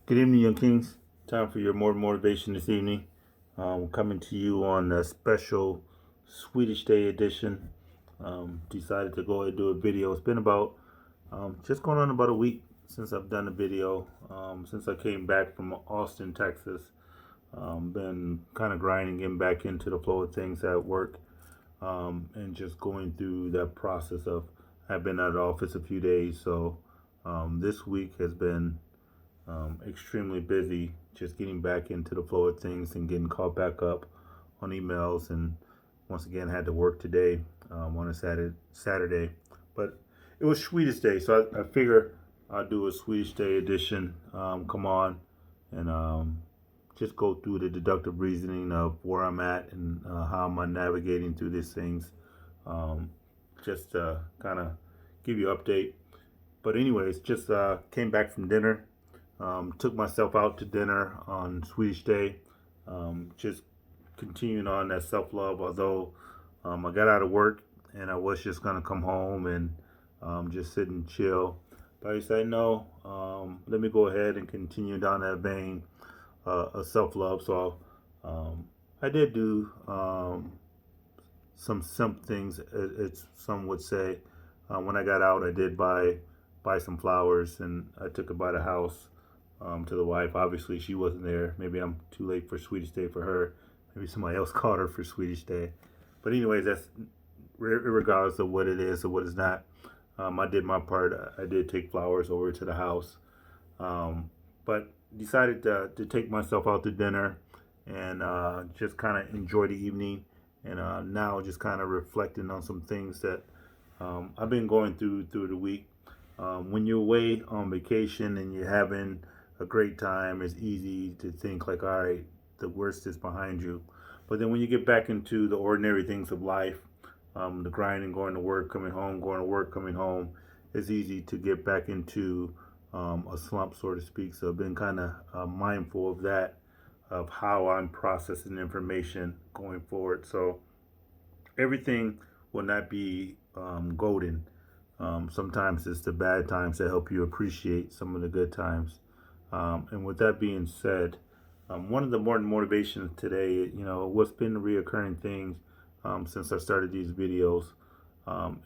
Good evening, Young Kings. Time for your more motivation this evening. Coming to you on a special Swedish Day edition. Decided to go ahead and do a video. It's been about just going on about a week since I've done a video. Since I came back from Austin, Texas. Been kind of grinding, getting back into the flow of things at work, and just going through that process of I've been out of the office a few days, so this week has been extremely busy, just getting back into the flow of things and getting caught back up on emails. And once again, had to work today on a Saturday, but it was Swedish Day, so I figure I'll do a Swedish Day edition. Come on and just go through the deductive reasoning of where I'm at and how I'm navigating through these things. Um, just kind of give you an update. But anyways, just came back from dinner. Took myself out to dinner on Swedish Day. Just continuing on that self love. Although I got out of work and I was just gonna come home and just sit and chill, but I said no. Let me go ahead and continue down that vein of self love. So I did do some things. It's some would say when I got out, I did buy some flowers and I took it by the house to the wife. Obviously, she wasn't there. Maybe I'm too late for Swedish Day for her. Maybe somebody else called her for Swedish Day. But anyways, that's regardless of what it is or what it's not. I did my part. I did take flowers over to the house, but decided to take myself out to dinner and just kind of enjoy the evening. And now just kind of reflecting on some things that I've been going through the week. When you're away on vacation and you're having a great time, it's easy to think like, all right, the worst is behind you. But then when you get back into the ordinary things of life, the grinding, going to work, coming home, going to work, coming home, it's easy to get back into a slump, so to speak. So I've been kind of mindful of that, of how I'm processing information going forward. So everything will not be golden. Sometimes it's the bad times that help you appreciate some of the good times. And with that being said, one of the more motivations today, what's been the reoccurring things since I started these videos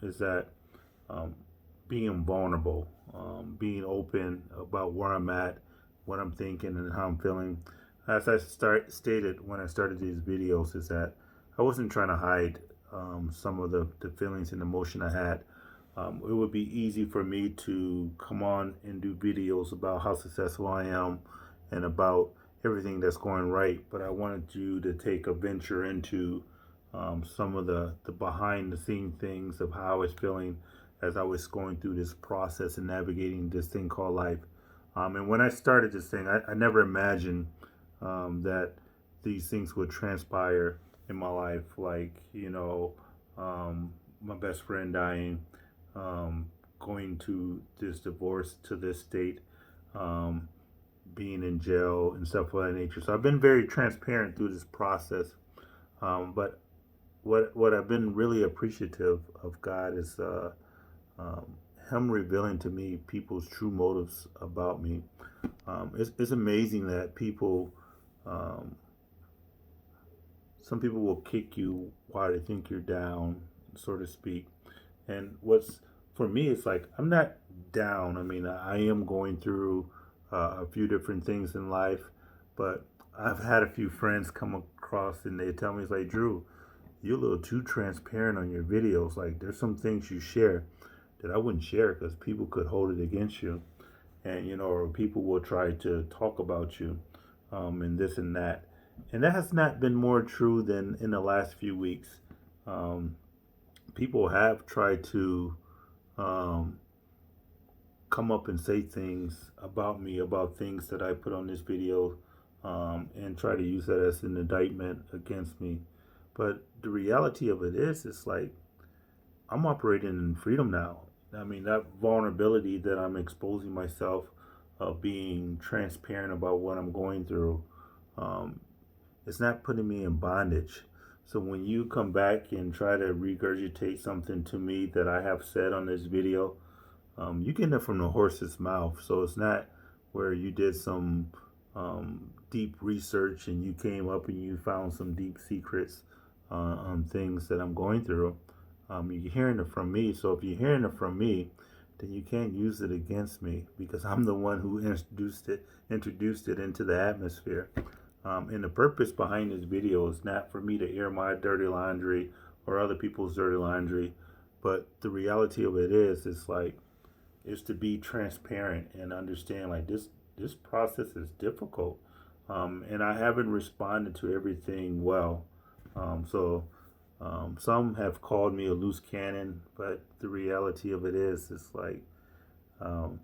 is that being vulnerable, being open about where I'm at, what I'm thinking, and how I'm feeling. As I stated when I started these videos, is that I wasn't trying to hide some of the feelings and emotion I had. It would be easy for me to come on and do videos about how successful I am and about everything that's going right, but I wanted you to take a venture into some of the behind the scene things of how I was feeling as I was going through this process and navigating this thing called life. And when I started this thing, I never imagined that these things would transpire in my life, like, my best friend dying, going to this divorce to this state, being in jail and stuff of that nature. So I've been very transparent through this process. But what I've been really appreciative of God is um, Him revealing to me people's true motives about me. It's amazing that um, some people will kick you while they think you're down, so to speak. And what's for me, it's like I'm not down. I mean, I am going through a few different things in life, but I've had a few friends come across and they tell me, it's like, Drew, you're a little too transparent on your videos. Like, there's some things you share that I wouldn't share because people could hold it against you, and or people will try to talk about you, and this and that. And that has not been more true than in the last few weeks. Um, People have tried to um, come up and say things about me, about things that I put on this video, and try to use that as an indictment against me. But the reality of it is, it's like I'm operating in freedom now. I mean, that vulnerability that I'm exposing myself, of being transparent about what I'm going through, um, it's not putting me in bondage. So when you come back and try to regurgitate something to me that I have said on this video, you get it from the horse's mouth. So it's not where you did some deep research and you came up and you found some deep secrets on things that I'm going through. You're hearing it from me. So if you're hearing it from me, then you can't use it against me because I'm the one who introduced it into the atmosphere. And the purpose behind this video is not for me to air my dirty laundry or other people's dirty laundry, but the reality of it is like is to be transparent and understand like this process is difficult, and I haven't responded to everything well. Some have called me a loose cannon, but the reality of it is it's like um,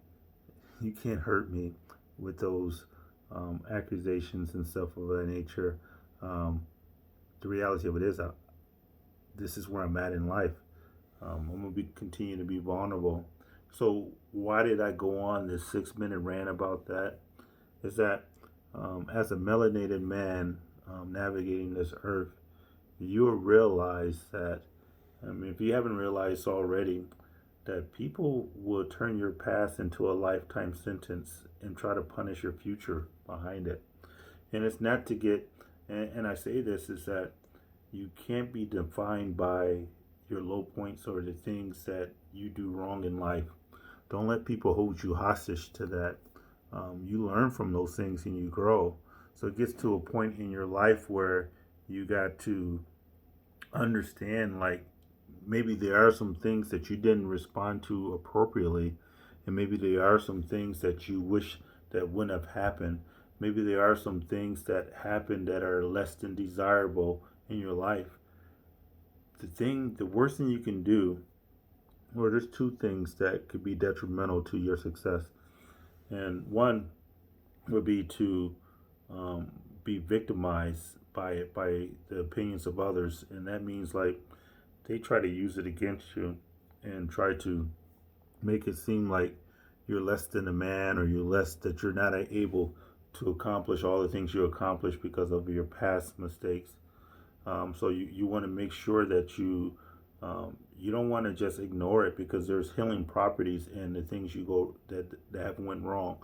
you can't hurt me with those accusations and stuff of that nature. Um, the reality of it is, this is where I'm at in life. I'm gonna continue to be vulnerable. So why did I go on this 6 minute rant about that? Is that as a melanated man navigating this earth, you'll realize that, I mean, if you haven't realized already, that people will turn your past into a lifetime sentence and try to punish your future behind it. And it's not to get, and I say this, is that you can't be defined by your low points or the things that you do wrong in life. Don't let people hold you hostage to that. You learn from those things and you grow. So it gets to a point in your life where you got to understand, like, maybe there are some things that you didn't respond to appropriately, and maybe there are some things that you wish that wouldn't have happened. Maybe there are some things that happen that are less than desirable in your life. The worst thing you can do, or there's two things that could be detrimental to your success, and one would be to um, be victimized by the opinions of others, and that means like they try to use it against you and try to make it seem like you're less than a man, or that you're not able to accomplish all the things you accomplished because of your past mistakes. So you want to make sure that you don't want to just ignore it, because there's healing properties in the things that have went wrong.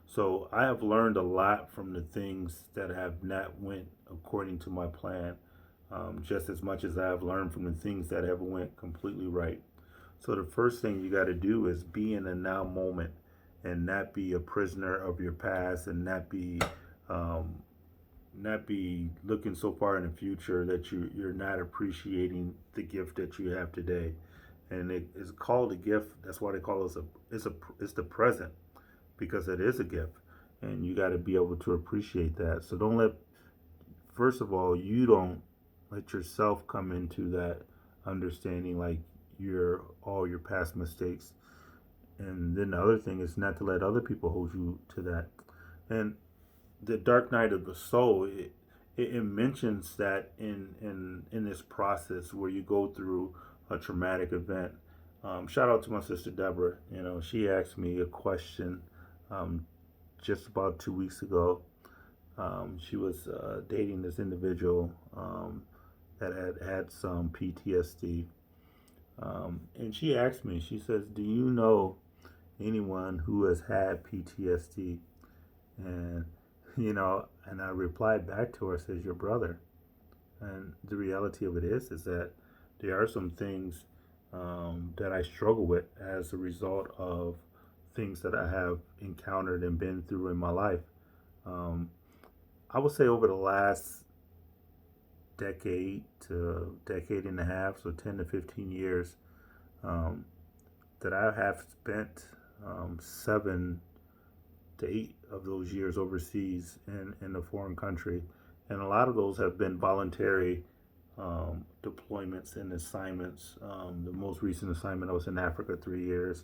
So I have learned a lot from the things that have not went according to my plan, just as much as I have learned from the things that have went completely right. So the first thing you got to do is be in the now moment and not be a prisoner of your past, and um, not be looking so far in the future that you're not appreciating the gift that you have today. And it is called a gift. That's why they call it it's the present, because it is a gift, and you got to be able to appreciate that. So first of all, you don't let yourself come into that understanding like all your past mistakes. And then the other thing is not to let other people hold you to that. And the dark night of the soul, it mentions that in this process where you go through a traumatic event. Shout out to my sister Deborah. She asked me a question um, just about 2 weeks ago. She was dating this individual that had some PTSD, and she asked me. She says, "Do you know anyone who has had PTSD?" And and I replied back to her, says, "Your brother." And the reality of it is that there are some things that I struggle with as a result of things that I have encountered and been through in my life. Um, I would say over the last decade to decade and a half, so 10 to 15 years, um, that I have spent 7 to 8 of those years overseas in a foreign country. And a lot of those have been voluntary deployments and assignments. The most recent assignment, I was in Africa 3 years.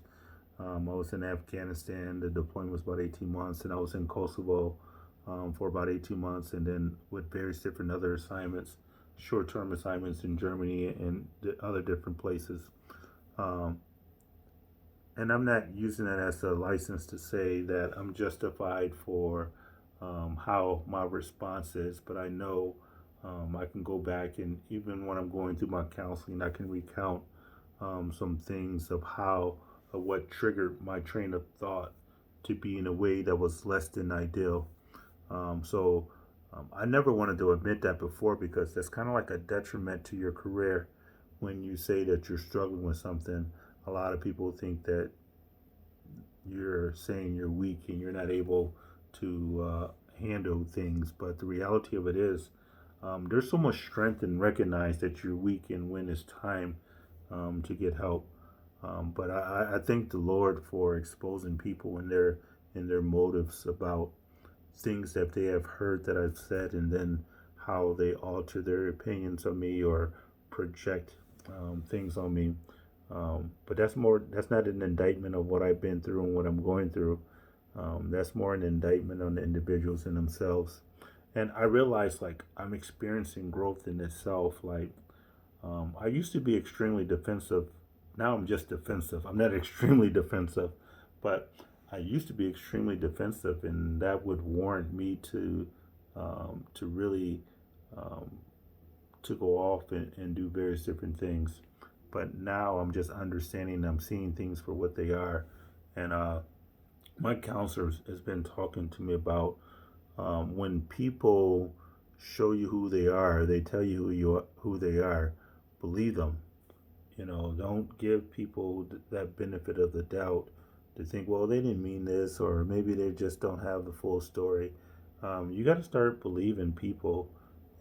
I was in Afghanistan. The deployment was about 18 months, and I was in Kosovo for about 18 months, and then with various different other assignments, short-term assignments in Germany and other different places. Um, and I'm not using that as a license to say that I'm justified for how my response is, but I know I can go back, and even when I'm going through my counseling, I can recount some things of what triggered my train of thought to be in a way that was less than ideal. I never wanted to admit that before because that's kind of like a detriment to your career when you say that you're struggling with something. A lot of people think that you're saying you're weak and you're not able to handle things. But the reality of it is, there's so much strength in recognize that you're weak and when it's time to get help. But I thank the Lord for exposing people in their motives about things that they have heard that I've said, and then how they alter their opinions of me or project things on me. But that's not an indictment of what I've been through and what I'm going through. That's more an indictment on the individuals in themselves. And I realize like I'm experiencing growth in itself. Like I used to be extremely defensive. Now I'm just defensive. I'm not extremely defensive, but I used to be extremely defensive, and that would warrant me to really um, to go off and do various different things. But now I'm just understanding. I'm seeing things for what they are, and my counselor has been talking to me about when people show you who they are, they tell you who they are. Believe them. You know, don't give people that benefit of the doubt to think, well, they didn't mean this, or maybe they just don't have the full story. You got to start believing people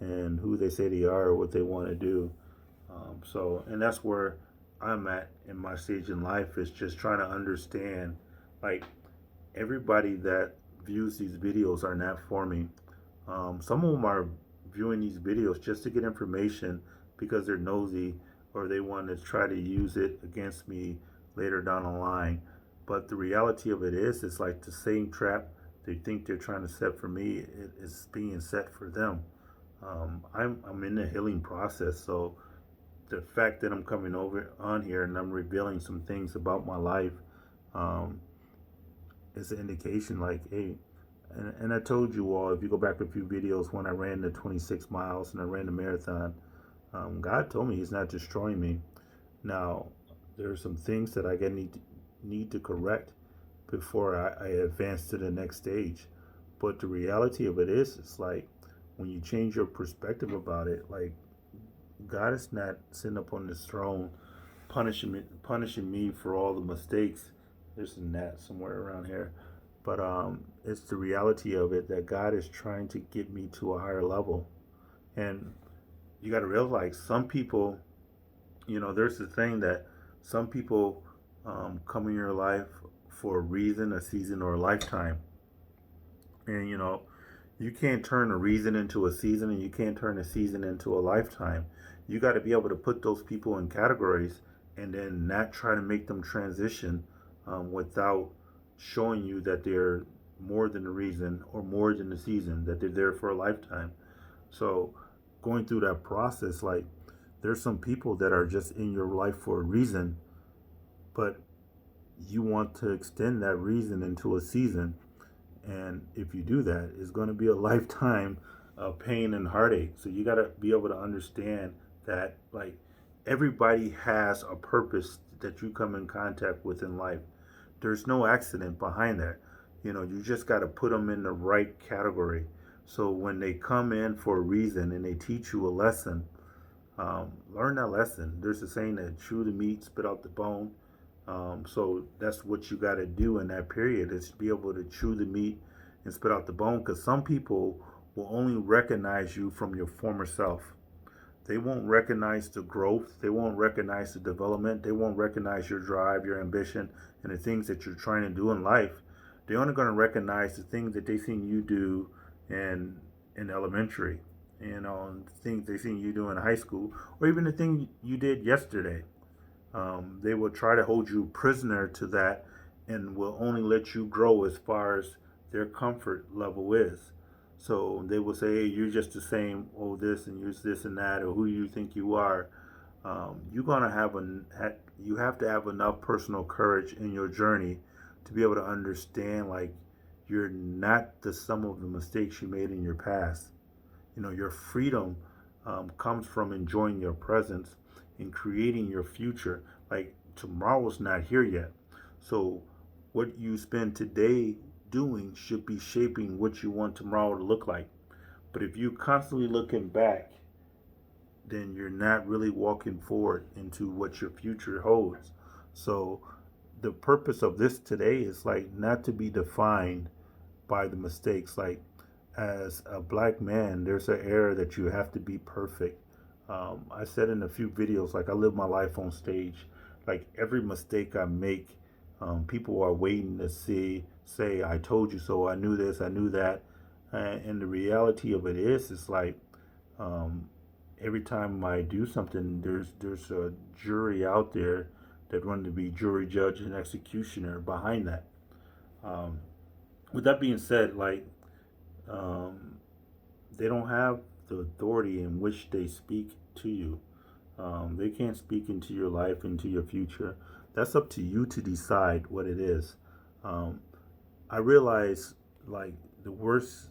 and who they say they are, what they want to do. And that's where I'm at in my stage in life is just trying to understand, like, everybody that views these videos are not for me. Some of them are viewing these videos just to get information because they're nosy or they want to try to use it against me later down the line. But the reality of it is, it's like the same trap they think they're trying to set for me is being set for them. I'm in the healing process, so the fact that I'm coming over on here and I'm revealing some things about my life um, is an indication like, hey, and I told you all, if you go back a few videos when I ran the 26 miles and I ran the marathon, God told me He's not destroying me. Now, there are some things that I need to correct before I advance to the next stage. But the reality of it is, it's like when you change your perspective about it, like God is not sitting up on this throne punishing me for all the mistakes. There's a gnat somewhere around here. But it's the reality of it that God is trying to get me to a higher level. And you got to realize some people, there's the thing that some people come in your life for a reason, a season, or a lifetime. And, you can't turn a reason into a season and you can't turn a season into a lifetime. You got to be able to put those people in categories and then not try to make them transition without showing you that they're more than a reason or more than a season, that they're there for a lifetime. So going through that process, like there's some people that are just in your life for a reason, but you want to extend that reason into a season. And if you do that, it's going to be a lifetime of pain and heartache. So you got to be able to understand that, like, everybody has a purpose that you come in contact with in life. There's no accident behind that. You just got to put them in the right category. So when they come in for a reason and they teach you a lesson, learn that lesson. There's a saying that chew the meat, spit out the bone. So that's what you got to do in that period is be able to chew the meat and spit out the bone, because some people will only recognize you from your former self. They won't recognize the growth. They won't recognize the development. They won't recognize your drive, your ambition, and the things that you're trying to do in life. They're only going to recognize the things that they seen you do in elementary, things they seen you do in high school, or even the thing you did yesterday. They will try to hold you prisoner to that and will only let you grow as far as their comfort level is. So they will say, hey, you're just the same, oh, this and you're this and that, or who you think you are. You're gonna you have to have enough personal courage in your journey to be able to understand, like, you're not the sum of the mistakes you made in your past. Your freedom comes from enjoying your presence and creating your future. Like, tomorrow's not here yet. So what you spend today doing should be shaping what you want tomorrow to look like. But if you constantly looking back, then you're not really walking forward into what your future holds. So the purpose of this today is like not to be defined by the mistakes. Like as a black man, there's an era that you have to be perfect. I said in a few videos, like I live my life on stage. Like every mistake I make, people are waiting to say, "I told you so. I knew this. I knew that." And the reality of it is, it's like um, every time I do something, there's a jury out there that want to be jury, judge, and executioner behind that. Um, with that being said, like um, they don't have the authority in which they speak to you. They can't speak into your life, into your future. That's up to you to decide what it is. Um, I realize like the worst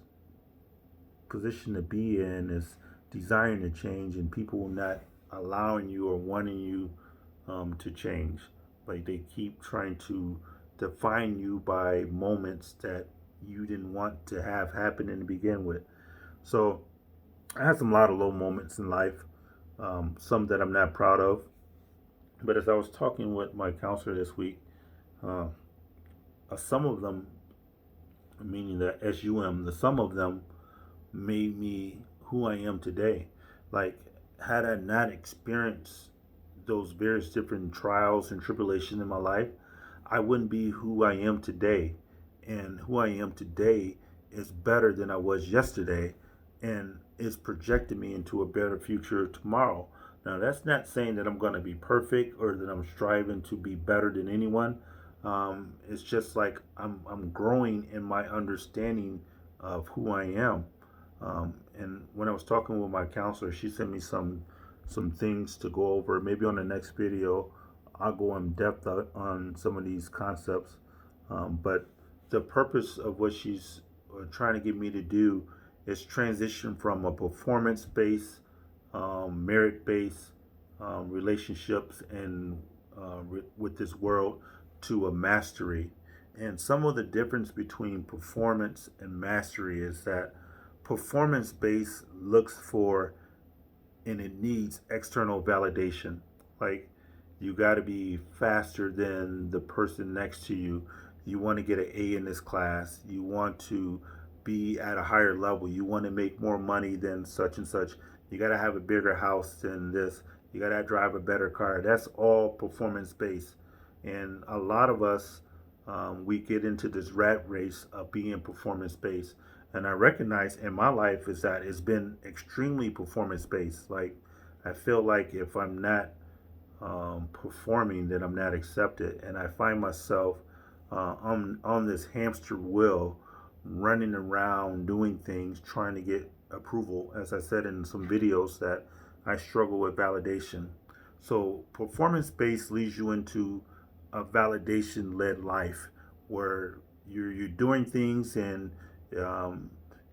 position to be in is desiring to change and people not allowing you or wanting you to change. Like they keep trying to define you by moments that you didn't want to have happen in to begin with. So I had some lot of low moments in life, some that I'm not proud of. But as I was talking with my counselor this week, uh, some of them, meaning the SUM, the some of them made me who I am today. Like, had I not experienced those various different trials and tribulations in my life, I wouldn't be who I am today. And who I am today is better than I was yesterday, and it's projecting me into a better future tomorrow. Now, that's not saying that I'm going to be perfect or that I'm striving to be better than anyone. It's just like I'm growing in my understanding of who I am. And when I was talking with my counselor, she sent me some things to go over. Maybe on the next video, I'll go in depth on some of these concepts. But the purpose of what she's trying to get me to do is transition from a performance-based, merit-based relationships and with this world to a mastery. And some of the difference between performance and mastery is that performance based looks for and it needs external validation. Like you got to be faster than the person next to you. You want to get an A in this class. You want to be at a higher level. You want to make more money than such and such. You got to have a bigger house than this. You got to drive a better car. That's all performance based. And a lot of us, we get into this rat race of being performance based. And I recognize in my life is that it's been extremely performance based. Like I feel like if I'm not performing, then I'm not accepted, and I find myself on this hamster wheel, running around doing things, trying to get approval. As I said in some videos, that I struggle with validation. So performance based leads you into a validation led life where you're doing things and um,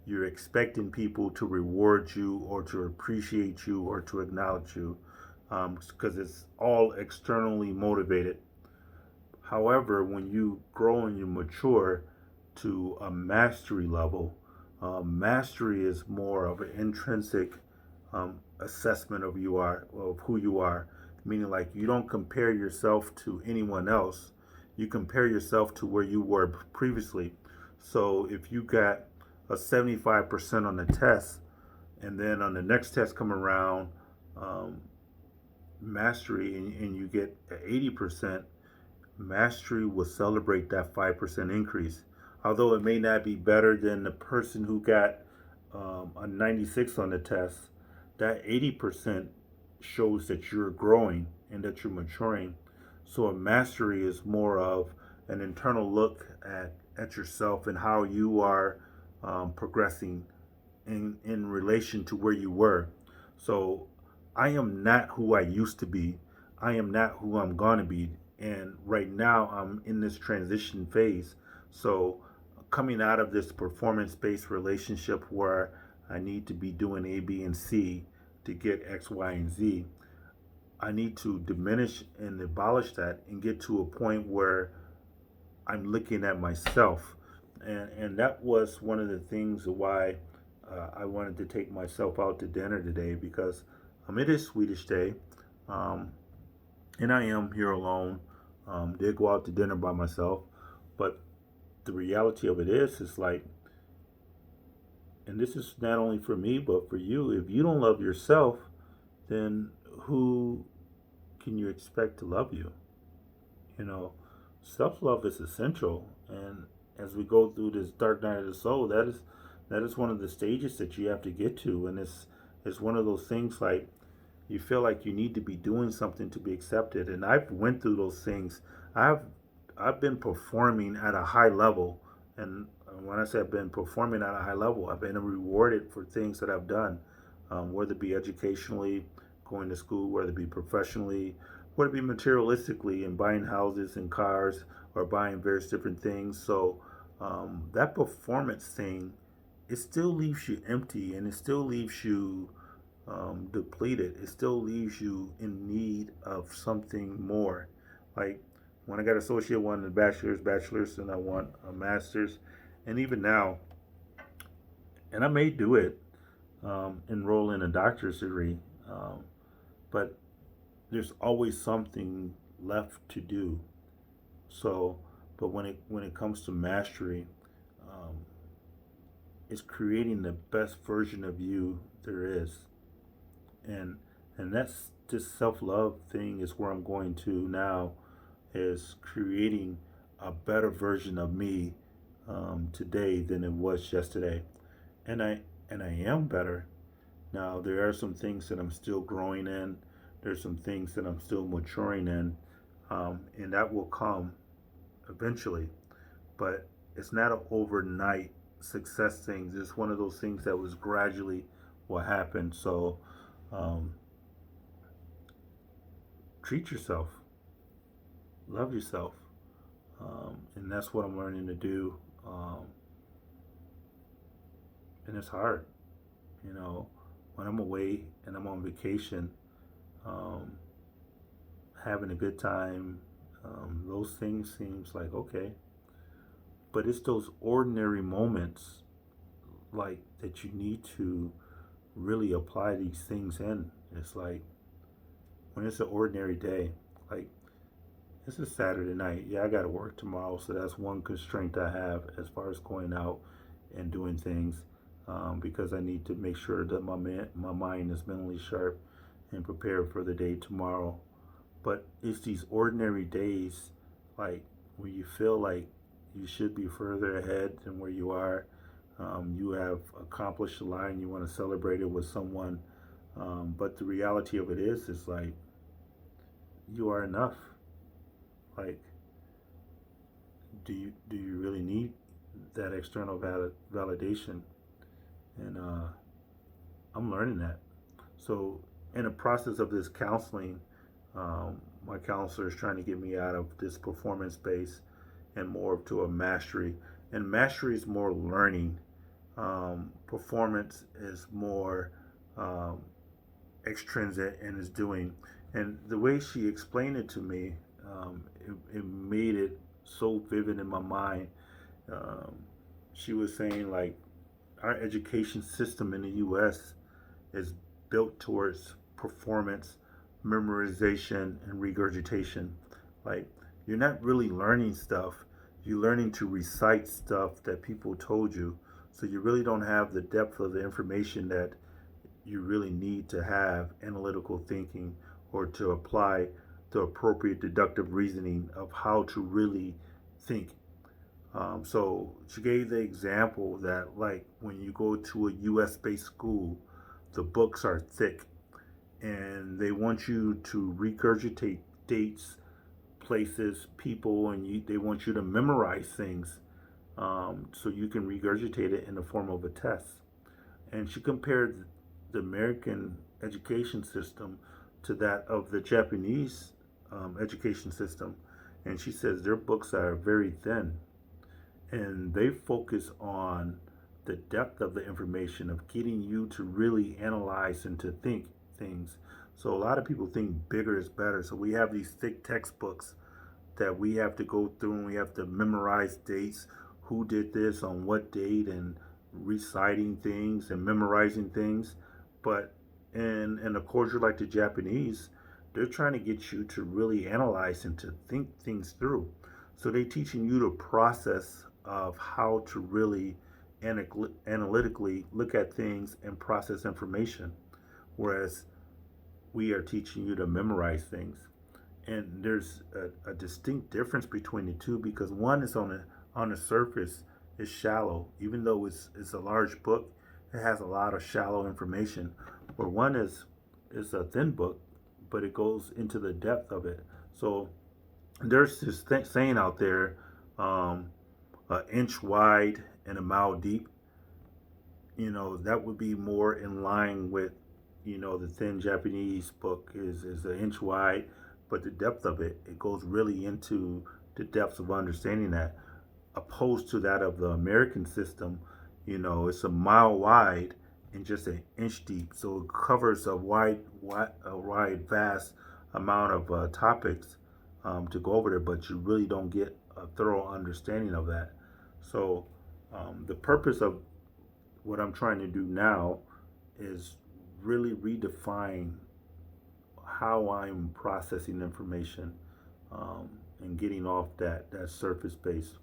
you're expecting people to reward you or to appreciate you or to acknowledge you because it's all externally motivated. However, when you grow and you mature to a mastery level, mastery is more of an intrinsic assessment of who you are, meaning like you don't compare yourself to anyone else. You compare yourself to where you were previously. So if you got a 75% on the test, and then on the next test come around, um, mastery, and you get 80%, mastery will celebrate that 5% increase. Although it may not be better than the person who got a 96 on the test, that 80% shows that you're growing and that you're maturing. So a mastery is more of an internal look at yourself and how you are progressing in relation to where you were. So I am not who I used to be. I am not who I'm going to be. And right now I'm in this transition phase. So coming out of this performance based relationship where I need to be doing A, B, and C to get X, Y, and Z, I need to diminish and abolish that and get to a point where I'm looking at myself, and that was one of the things why I wanted to take myself out to dinner today because it is Swedish Day, um, and I am here alone. Did go out to dinner by myself, but the reality of it is like, and this is not only for me but for you. If you don't love yourself, then who can you expect to love you? You know, self love is essential, and as we go through this dark night of the soul, that is one of the stages that you have to get to, and it's one of those things like you feel like you need to be doing something to be accepted, and I've went through those things. I've I've been performing at a high level, and when I say I've been performing at a high level, I've been rewarded for things that I've done, whether it be educationally, going to school, whether it be professionally, whether it be materialistically, and buying houses and cars or buying various different things. So that performance thing, it still leaves you empty, and it still leaves you depleted. It still leaves you in need of something more. Like when I got associate, one, a bachelor's, and I want a master's, and even now, and I may do it, enroll in a doctor's degree, but there's always something left to do. So, but when it comes to mastery, um, it's creating the best version of you there is, and that's this self love thing is where I'm going to now, is creating a better version of me today than it was yesterday, and I am better now. There are some things that I'm still growing in. There's some things that I'm still maturing in, and that will come eventually. But it's not an overnight success thing. It's one of those things that was gradually what happened. So um, treat yourself, love yourself, and that's what I'm learning to do. And it's hard, you know, when I'm away and I'm on vacation, um, having a good time. Those things seems like okay, but it's those ordinary moments like that you need to really apply these things in. It's like when it's an ordinary day, like it's a Saturday night. Yeah, I got to work tomorrow, so that's one constraint I have as far as going out and doing things, because I need to make sure that my mind is mentally sharp and prepared for the day tomorrow. But it's these ordinary days, like where you feel like you should be further ahead than where you are. You have accomplished a line, you want to celebrate it with someone, but the reality of it is like you are enough. Like, do you really need that external validation? And I'm learning that. So in the process of this counseling, my counselor is trying to get me out of this performance base and more to a mastery. And mastery is more learning. Performance is more um, extrinsic and is doing. And the way she explained it to me, it made it so vivid in my mind. Um, she was saying like our education system in the U.S. is built towards performance, memorization, and regurgitation. Like, you're not really learning stuff, you're learning to recite stuff that people told you. So you really don't have the depth of the information that you really need to have analytical thinking or to apply the appropriate deductive reasoning of how to really think. So she gave the example that, like, when you go to a US based school, the books are thick and they want you to regurgitate dates, places, people, and they want you to memorize things, so you can regurgitate it in the form of a test. And she compared the American education system to that of the Japanese education system. And she says their books are very thin and they focus on the depth of the information of getting you to really analyze and to think things. So a lot of people think bigger is better. So we have these thick textbooks, that we have to go through and we have to memorize dates, who did this on what date, and reciting things and memorizing things. But in a culture like the Japanese, they're trying to get you to really analyze and to think things through. So they're teaching you the process of how to really analytically look at things and process information, whereas we are teaching you to memorize things. And there's a distinct difference between the two, because one is on the surface is shallow, even though it's a large book. It has a lot of shallow information, where one is a thin book, but it goes into the depth of it. So there's this saying out there, um, an inch wide and a mile deep. That would be more in line with, the thin Japanese book is an inch wide, but the depth of it goes really into the depths of understanding that, opposed to that of the American system. It's a mile wide and just an inch deep, so it covers a wide, vast amount of topics to go over there, but you really don't get a thorough understanding of that. So the purpose of what I'm trying to do now is really redefine how I'm processing information, and getting off that surface base.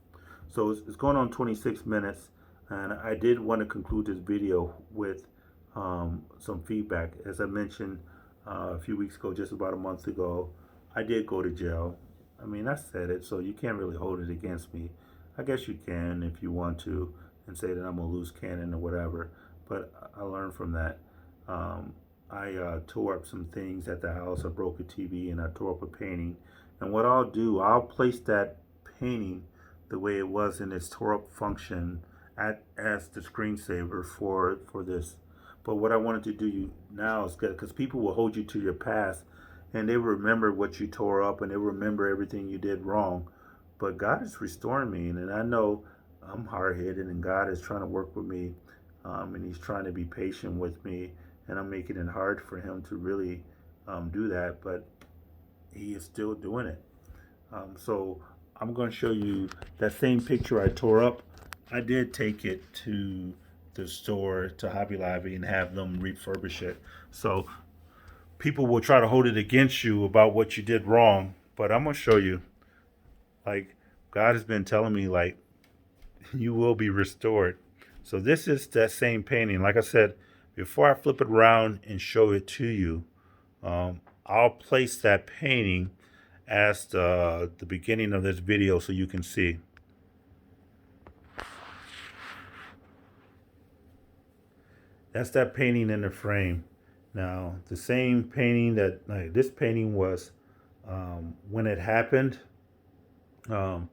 So it's going on 26 minutes, and I did want to conclude this video with some feedback. As I mentioned a few weeks ago, just about a month ago, I did go to jail. I mean, I said it, so you can't really hold it against me. I guess you can if you want to, and say that I'm a loose cannon or whatever. But I learned from that. I tore up some things at the house. I broke a TV and I tore up a painting. And what I'll do, I'll place that painting the way it was in its tore up function as the screensaver for this. But what I wanted to do now is, because people will hold you to your past, and they remember what you tore up and they remember everything you did wrong. But God is restoring me, and I know I'm hard headed, and God is trying to work with me, and He's trying to be patient with me, and I'm making it hard for Him to really do that, but He is still doing it. So I'm going to show you that same picture I tore up. I did take it to the store, to Hobby Lobby, and have them refurbish it. So people will try to hold it against you about what you did wrong, but I'm going to show you, like, God has been telling me, like, you will be restored. So this is that same painting. Like I said, before I flip it around and show it to you, I'll place that painting as the beginning of this video so you can see. That's that painting in the frame. Now, the same painting that, like, this painting was, when it happened, um,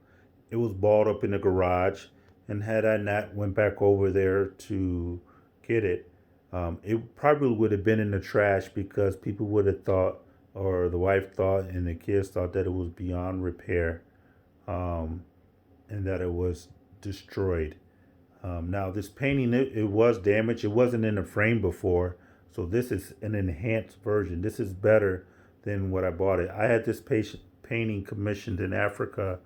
it was balled up in the garage, and had I not went back over there to get it, it probably would have been in the trash, because people would have thought, or the wife thought, and the kids thought, that it was beyond repair, um, and that it was destroyed. Now, this painting, it was damaged. It wasn't in the frame before, so this is an enhanced version. This is better than what I bought it. I had this painting commissioned in Africa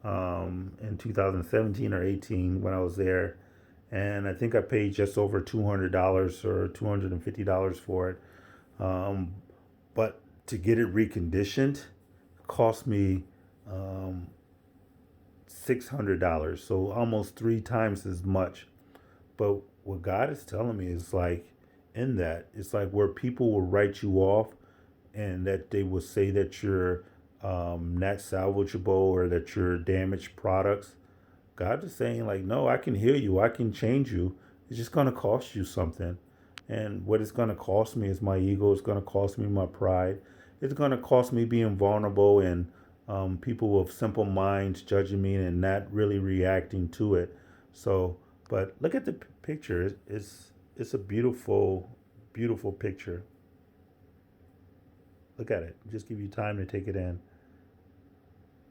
in 2017 or 18 when I was there, and I think I paid just over $200 or $250 for it. But to get it reconditioned cost me $600, so almost 3 times as much. But what God is telling me is, like, in that, it's like where people will write you off, and that they will say that you're not salvageable, or that you're damaged products. God is saying, like, no, I can heal you, I can change you. It's just going to cost you something. And what it's going to cost me is my ego. It's going to cost me my pride. It's going to cost me being vulnerable, and people with simple minds judging me and not really reacting to it. So, but look at the picture. It's a beautiful, beautiful picture. Look at it. Just give you time to take it in.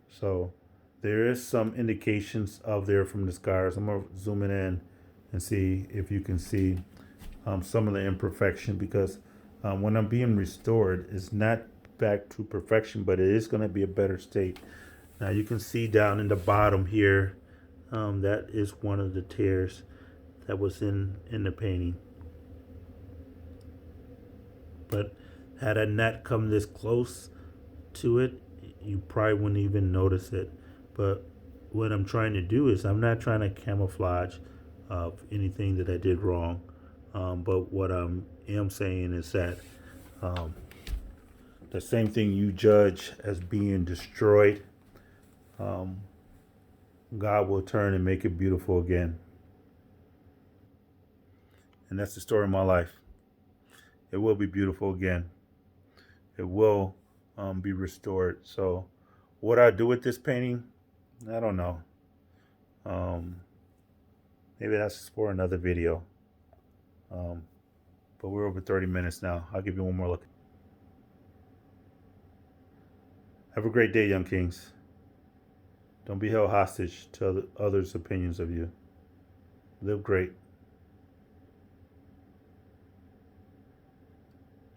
So there is some indications of there from the scars. I'm going to zoom it in and see if you can see some of the imperfection, because when I'm being restored, it's not back to perfection, but it is going to be a better state. Now you can see down in the bottom here, that is one of the tears that was in the painting. But had a net come this close to it, you probably wouldn't even notice it. But what I'm trying to do is I'm not trying to camouflage anything that I did wrong. But what I am saying is that the same thing you judge as being destroyed, God will turn and make it beautiful again. And that's the story of my life. It will be beautiful again. It will be restored. So what I do with this painting, I don't know. Maybe that's for another video. But we're over 30 minutes now. I'll give you one more look. Have a great day, young kings. Don't be held hostage to others' opinions of you. Live great.